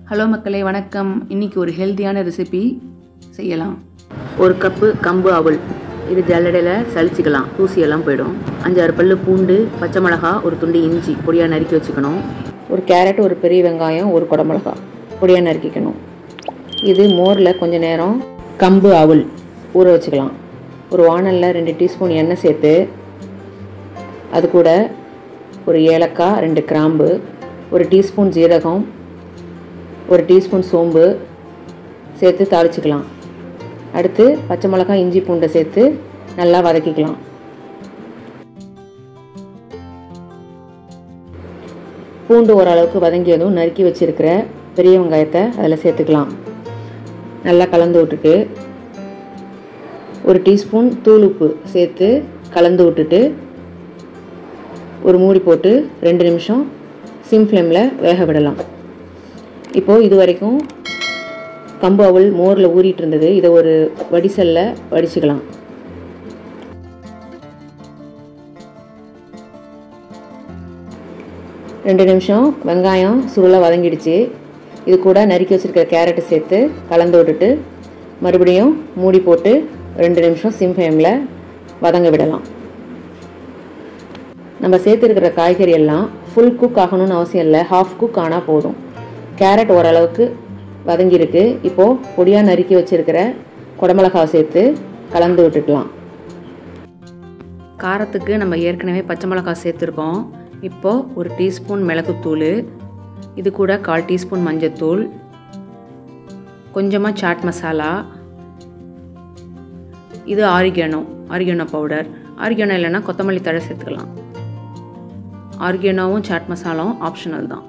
Hello மக்களே, வணக்கம். இன்றைக்கி ஒரு ஹெல்த்தியான ரெசிபி செய்யலாம். ஒரு கப்பு கம்பு அவல். இது ஜல்லடையில் சளிச்சிக்கலாம், தூசியெல்லாம் போயிடும். 5-6 பல்லு பூண்டு, பச்சை மிளகா, ஒரு துண்டு இஞ்சி பொடியாக நறுக்கி வச்சுக்கணும். ஒரு கேரட், ஒரு பெரிய வெங்காயம், ஒரு குடமிளகா பொடியாக நறுக்கிக்கணும். இது மோரில் கொஞ்சம் நேரம் கம்பு அவல் ஊற வச்சுக்கலாம். ஒரு வாணலில் 2 டீஸ்பூன் எண்ணெய் சேர்த்து அது கூட ஒரு ஏலக்காய், 2 கிராம்பு, ஒரு டீஸ்பூன் ஜீரகம், ஒரு டீஸ்பூன் சோம்பு சேர்த்து தாளிச்சிக்கலாம். அடுத்து பச்சை மிளகாய், இஞ்சி பூண்டை சேர்த்து நல்லா வதக்கிக்கலாம். பூண்டு ஓரளவுக்கு வதங்கியதும் நறுக்கி வச்சுருக்கிற பெரிய வெங்காயத்தை அதில் சேர்த்துக்கலாம். நல்லா கலந்து விட்டுட்டு ஒரு டீஸ்பூன் தூள் உப்பு சேர்த்து கலந்து விட்டுட்டு ஒரு மூடி போட்டு 2 நிமிஷம் சிம் ஃப்ளேமில் வேக விடலாம். இப்போது இது வரைக்கும் கம்பு அவல் மோரில் ஊறிட்டு இருந்தது. இதை ஒரு வடிசல்ல வடிச்சுக்கலாம். ரெண்டு நிமிஷம் வெங்காயம் சுருளை வதங்கிடுச்சு. இது கூட நறுக்கி வச்சுருக்கிற கேரட்டை சேர்த்து கலந்து விட்டுட்டு மறுபடியும் மூடி போட்டு 2 நிமிஷம் சிம் ஃப்ளேமில் வதங்க விடலாம். நம்ம சேர்த்துருக்கிற காய்கறி எல்லாம் ஃபுல் குக் ஆகணும்னு அவசியம் இல்லை, ஹாஃப் குக் ஆனால் போதும். கேரட் ஓரளவுக்கு வதங்கியிருக்கு. இப்போது பொடியாக நறுக்கி வச்சுருக்கிற குடமிளகாவை சேர்த்து கலந்து விட்டுக்கலாம். காரத்துக்கு நம்ம ஏற்கனவே பச்சை மிளகாய் சேர்த்துருக்கோம். இப்போது ஒரு டீஸ்பூன் மிளகுத்தூள், இது கூட 1/4 டீஸ்பூன் மஞ்சத்தூள், கொஞ்சமாக சாட் மசாலா, இது ஆரிகனோ பவுடர். ஆரிகனோ இல்லைன்னா கொத்தமல்லி தழை சேர்த்துக்கலாம். ஆரிகனோவும் சாட் மசாலாவும் ஆப்ஷனல் தான்.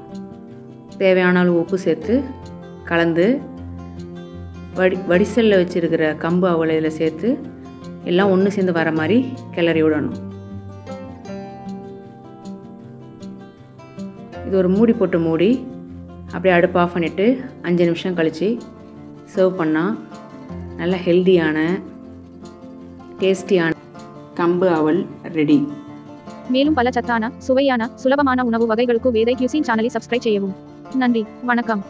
தேவையான அளவு உப்பு சேர்த்து கலந்து வடிசலில் வச்சுருக்கிற கம்பு அவலை இதில் சேர்த்து எல்லாம் ஒன்று சேர்ந்து வர மாதிரி கிளறி விடணும். இது ஒரு மூடி போட்டு மூடி அப்படியே அடுப்பு ஆஃப் பண்ணிவிட்டு 5 நிமிஷம் கழித்து சர்வ் பண்ணால் நல்ல ஹெல்த்தியான டேஸ்டியான கம்பு அவல் ரெடி. மேலும் பல சத்தான, சுவையான, சுலபமான உணவு வகைகளுக்கு வேதை கியூசின் சேனலை சப்ஸ்கிரைப் செய்யவும். நன்றி, வணக்கம்.